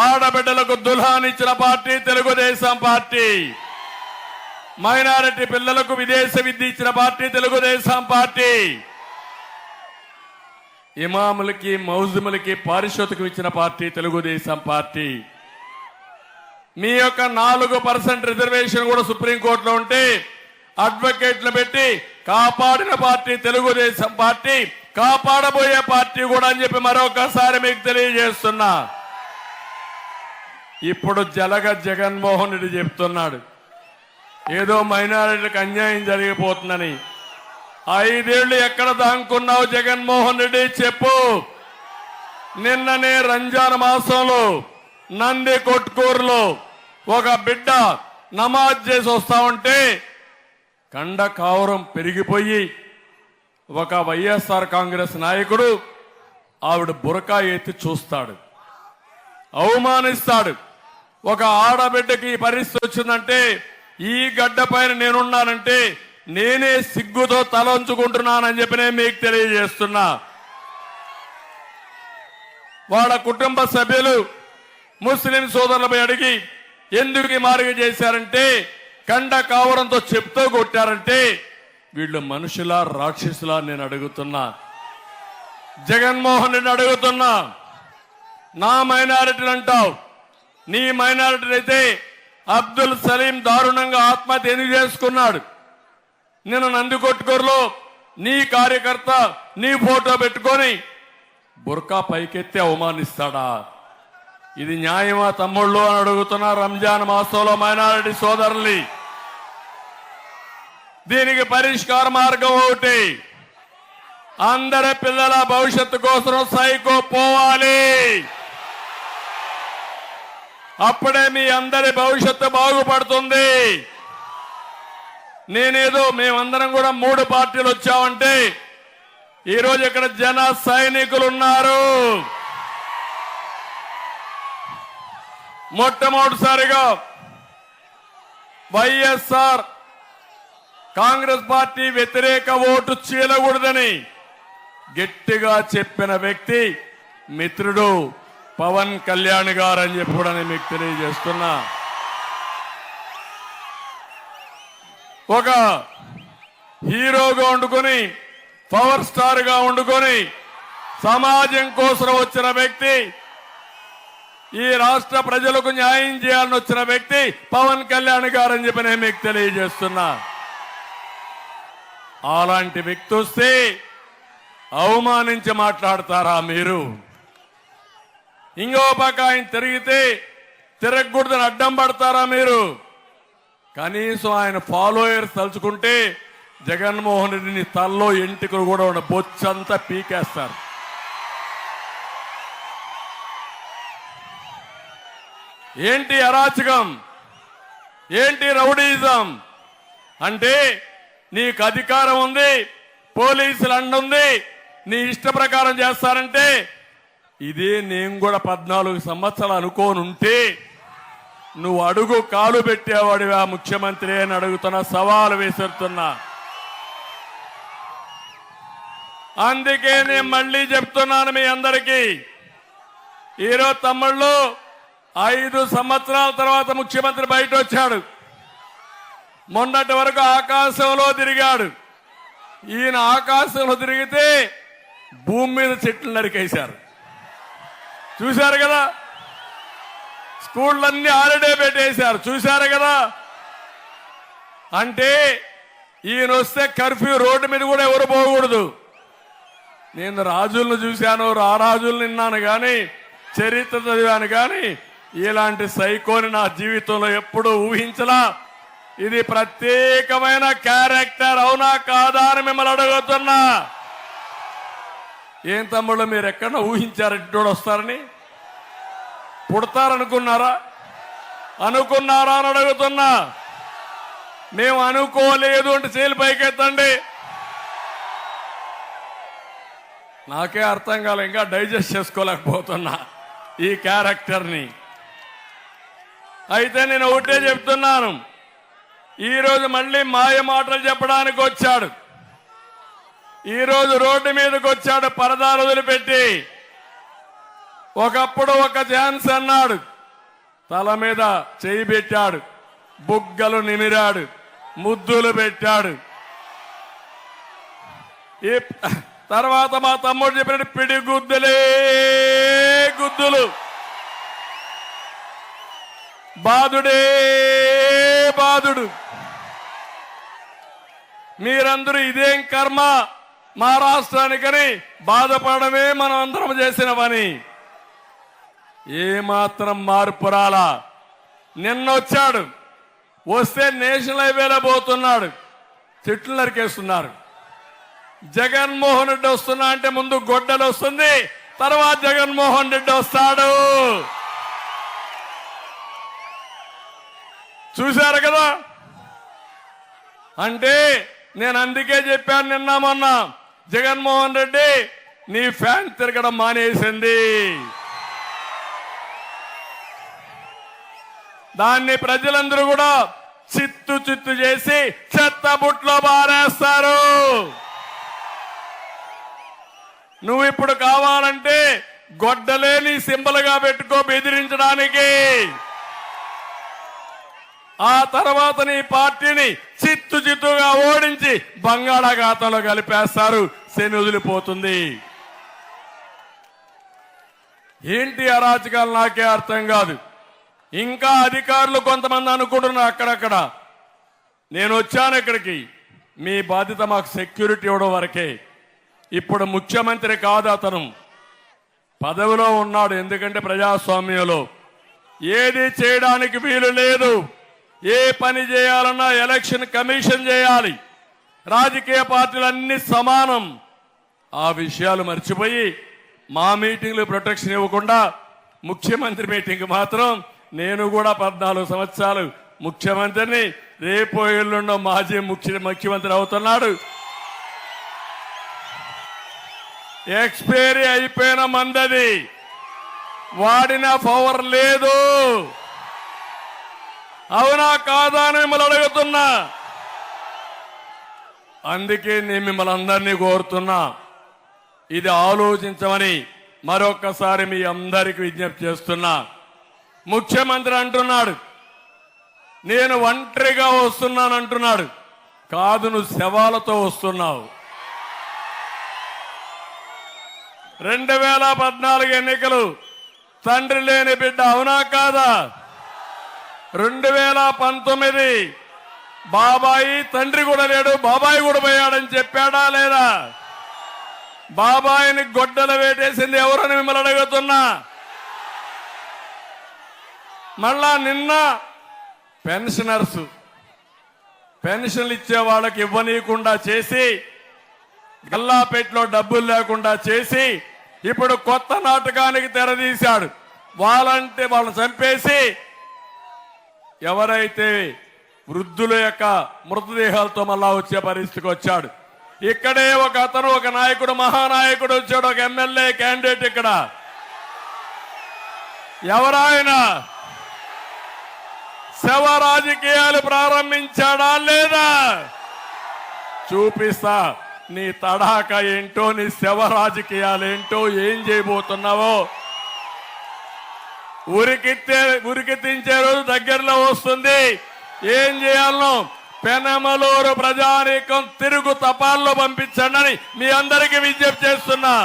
ఆడబిడ్డలకు దుల్హానిచ్చిన party Telugu Desam party. Minority పిల్లలకు విదేశ విద్య ఇచ్చిన పార్టీ తెలుగుదేశం పార్టీ. ఇమాములకి మౌజుములకి పారిశోధకం ఇచ్చిన పార్టీ తెలుగుదేశం పార్టీ. మీ యొక్క 4% రిజర్వేషన్ కూడా సుప్రీంకోర్టులో ఉంటే అడ్వకేట్లు పెట్టి కాపాడిన పార్టీ తెలుగుదేశం పార్టీ, కాపాడబోయే పార్టీ కూడా అని చెప్పి మరొకసారి మీకు తెలియజేస్తున్నా. ఇప్పుడు జగన్మోహన్ రెడ్డి చెప్తున్నాడు ఏదో మైనారిటీలకు అన్యాయం జరిగిపోతుందని. 5 ఏళ్లు ఎక్కడ దాంకున్నావు జగన్మోహన్ రెడ్డి చెప్పు. నిన్ననే రంజాన్ మాసంలో నంది కొట్కూరులో ఒక బిడ్డ నమాజ్ చేసి వస్తా ఉంటే కండ కావరం పెరిగిపోయి ఒక వైఎస్ఆర్ కాంగ్రెస్ నాయకుడు ఆవిడ బురకా ఎత్తి చూస్తాడు, అవమానిస్తాడు. ఒక ఆడబిడ్డకి ఈ పరిస్థితి వచ్చిందంటే ఈ గడ్డ పైన నేనున్నానంటే నేనే సిగ్గుతో తలంచుకుంటున్నానని చెప్పి నేను మీకు తెలియజేస్తున్నా. వాళ్ళ కుటుంబ సభ్యులు ముస్లిం సోదరులపై అడిగి ఎందుకు ఈ మార్గం చేశారంటే కండ కావడంతో చెప్తూ కొట్టారంటే వీళ్ళు మనుషులా రాక్షసులా నేను అడుగుతున్నా. జగన్మోహన్ రెడ్డి అడుగుతున్నా. నా మైనారిటీలు అంటావు, నీ మైనారిటీ అయితే అబ్దుల్ సలీం దారుణంగా ఆత్మహత్య ఎందుకు చేసుకున్నాడు? నిన్న నందికొట్కూరులో నీ కార్యకర్త నీ ఫోటో పెట్టుకొని బుర్కా పైకెత్తి అవమానిస్తాడా? ఇది న్యాయమా తమ్ముళ్ళు అని అడుగుతున్నా. రంజాన్ మాసంలో మైనారిటీ సోదరుల్ని దీనికి పరిష్కార మార్గం ఒకటి, అందరి పిల్లల భవిష్యత్తు కోసం సైకో పోవాలి. అప్పుడే మీ అందరి భవిష్యత్తు బాగుపడుతుంది. నేనేదో మేమందరం కూడా 3 పార్టీలు వచ్చామంటే ఈరోజు ఇక్కడ జన సైనికులు ఉన్నారు. మొట్టమొదటిసారిగా వైఎస్ఆర్ కాంగ్రెస్ పార్టీ వ్యతిరేక ఓటు చీలకూడదని గట్టిగా చెప్పిన వ్యక్తి మిత్రుడు పవన్ కళ్యాణ్ గారు అని చెప్పి కూడా నేను మీకు తెలియజేస్తున్నా. ఒక హీరోగా వండుకొని పవర్ స్టార్ గా వండుకొని సమాజం కోసం వచ్చిన వ్యక్తి, ఈ రాష్ట్ర ప్రజలకు న్యాయం చేయాలని వచ్చిన వ్యక్తి పవన్ కళ్యాణ్ గారు అని చెప్పి నేను మీకు తెలియజేస్తున్నా. అలాంటి వ్యక్తి వస్తే అవమానించి మాట్లాడతారా మీరు? ఇంకో పక్క ఆయన తిరిగితే తిరగకూడదని అడ్డం పడతారా మీరు? కనీసం ఆయన ఫాలోయర్స్ తలుచుకుంటే జగన్మోహన్ రెడ్డిని తల్లో ఎంటికలు కూడా ఉన్న బొచ్చంతా పీకేస్తారు. ఏంటి అరాచకం, ఏంటి రౌడీజం అంటే నీకు అధికారం ఉంది, పోలీసులు అండుంది, నీ ఇష్ట ప్రకారం చేస్తారంటే ఇదే నేను కూడా 14 సంవత్సరాలు అనుకోనుంటే నువ్వు అడుగు కాలు పెట్టేవాడివా ముఖ్యమంత్రి అని అడుగుతున్నా, సవాలు విసురుతున్నా. అందుకే నేను మళ్ళీ చెప్తున్నాను మీ అందరికీ, ఈరోజు తమ్ముళ్ళు 5 సంవత్సరాల తర్వాత ముఖ్యమంత్రి బయట వచ్చాడు. మొన్నటి వరకు ఆకాశంలో తిరిగాడు. ఈయన ఆకాశంలో తిరిగితే భూమి మీద చెట్లు నరికేశారు. చూశారు కదా, స్కూళ్ళన్నీ హాలిడే పెట్టేశారు. చూశారు కదా. అంటే ఈయన వస్తే కర్ఫ్యూ, రోడ్డు మీద కూడా ఎవరు పోకూడదు. నేను రాజులను చూశాను, రారాజులను విన్నాను కానీ, చరిత్ర చదివాను కానీ ఇలాంటి సైకోని నా జీవితంలో ఎప్పుడూ ఊహించలా. ఇది ప్రత్యేకమైన క్యారెక్టర్, అవునా కాదా అని మిమ్మల్ని అడుగుతున్నా. ఏం తమ్ముళ్ళు మీరు ఎక్కడ ఊహించారు ఇంటోడు వస్తారని? పుడతారనుకున్నారా? అనుకున్నారా అని అడుగుతున్నా. మేము అనుకోలేదు అంటే చేలు పైకెత్తండి. నాకే అర్థం కాలే, ఇంకా డైజెస్ట్ చేసుకోలేకపోతున్నా ఈ క్యారెక్టర్ని. అయితే నేను ఒకటే చెప్తున్నాను, ఈరోజు మళ్ళీ మాయ మాటలు చెప్పడానికి వచ్చాడు. ఈరోజు రోడ్డు మీదకి వచ్చాడు పరదాలు వదిలిపెట్టి. ఒకప్పుడు ఒక ఛాన్స్ అన్నాడు, తల మీద చేయి పెట్టాడు, బుగ్గలు నిమిరాడు, ముద్దులు పెట్టాడు. ఈ తర్వాత మా తమ్ముడు చెప్పినట్టు పిడి గుద్దులే గుద్దులు, బాధుడే బాధుడు. మీరందరూ ఇదేం కర్మ మా రాష్ట్రానికని బాధపడమే మనం అందరం చేసిన పని. ఏమాత్రం మార్పు రాలా. నిన్నొచ్చాడు, వస్తే నేషనల్ హైవేలో పోతున్నాడు, చెట్లు నరికేస్తున్నారు. జగన్మోహన్ రెడ్డి వస్తున్నా అంటే ముందు గొడ్డలు వస్తుంది, తర్వాత జగన్మోహన్ రెడ్డి వస్తాడు. చూశారు కదా. అంటే నేను అందుకే చెప్పాను నిన్న మొన్న, జగన్మోహన్ రెడ్డి నీ ఫ్యాన్ తిరగడం మానేసింది. దాన్ని ప్రజలందరూ కూడా చిత్తు చిత్తు చేసి చెత్త బుట్లో బారేస్తారు. నువ్వు ఇప్పుడు కావాలంటే గొడ్డలేని సింబల్గా పెట్టుకో బెదిరించడానికి. ఆ తర్వాత నీ పార్టీని చిత్తు చిత్తుగా ఓడించి బంగాళాఖాతంలో కలిపేస్తారు. శని వదిలిపోతుంది. ఏంటి అరాచకాలు నాకే అర్థం కాదు. ఇంకా అధికారులు కొంతమంది అనుకుంటున్నారు అక్కడక్కడ. నేను వచ్చాను ఇక్కడికి, మీ బాధ్యత మాకు సెక్యూరిటీ ఇవ్వడం వరకే. ఇప్పుడు ముఖ్యమంత్రి కాదు, అతను పదవిలో ఉన్నాడు. ఎందుకంటే ప్రజాస్వామ్యంలో ఏది చేయడానికి వీలు లేదు. ఏ పని చేయాలన్నా ఎలక్షన్ కమిషన్ చేయాలి. రాజకీయ పార్టీలన్నీ సమానం. ఆ విషయాలు మర్చిపోయి మా మీటింగ్లు ప్రొటెక్షన్ ఇవ్వకుండా ముఖ్యమంత్రి మీటింగ్ మాత్రం, నేను కూడా 14 సంవత్సరాలు ముఖ్యమంత్రిని, రేపు ఎల్లుండో మాజీ ముఖ్యమంత్రి అవుతున్నాడు. ఎక్స్పైరీ అయిపోయిన మందది, వాడిన పవర్ లేదు. అవునా కాదా అని మిమ్మల్ని అడుగుతున్నా. అందుకే నేను మిమ్మల్ని అందరినీ కోరుతున్నా, ఇది ఆలోచించమని మరొక్కసారి మీ అందరికీ విజ్ఞప్తి చేస్తున్నా. ముఖ్యమంత్రి అంటున్నాడు నేను ఒంటరిగా వస్తున్నాను అంటున్నాడు. కాదు, నువ్వు శవాలతో వస్తున్నావు. 2014 ఎన్నికలు తండ్రి లేని బిడ్డ, అవునా కాదా? 2019 బాబాయి తండ్రి కూడా లేడు, బాబాయి కూడా పోయాడని చెప్పాడా లేదా? బాబాయిని గొడ్డలు వేటేసింది ఎవరని మిమ్మల్ని అడుగుతున్నా. మళ్ళా నిన్న పెన్షనర్స్ పెన్షన్లు ఇచ్చే వాళ్ళకి ఇవ్వనీయకుండా చేసి, గల్లాపేటలో డబ్బులు లేకుండా చేసి, ఇప్పుడు కొత్త నాటకానికి తెరదీశాడు. వాళ్ళని చంపేసి ఎవరైతే వృద్ధుల యొక్క మృతదేహాలతో మళ్ళా వచ్చే పరిస్థితికి వచ్చాడు. ఇక్కడే ఒక అతను, ఒక నాయకుడు, మహానాయకుడు వచ్చాడు, ఒక ఎమ్మెల్యే క్యాండిడేట్. ఇక్కడ ఎవరాయన శవ రాజకీయాలు ప్రారంభించాడా లేదా? చూపిస్తా నీ తడాక ఏంటో, నీ శవ రాజకీయాలు ఏంటో, ఏం చేయబోతున్నావో. ఉరికిత్తించే రోజు దగ్గరలో వస్తుంది. ఏం చేయాలనో పెనమలూరు ప్రజానీకం తిరుగు తపాల్లో పంపించండి అని మీ అందరికీ విజ్ఞప్తి చేస్తున్నా.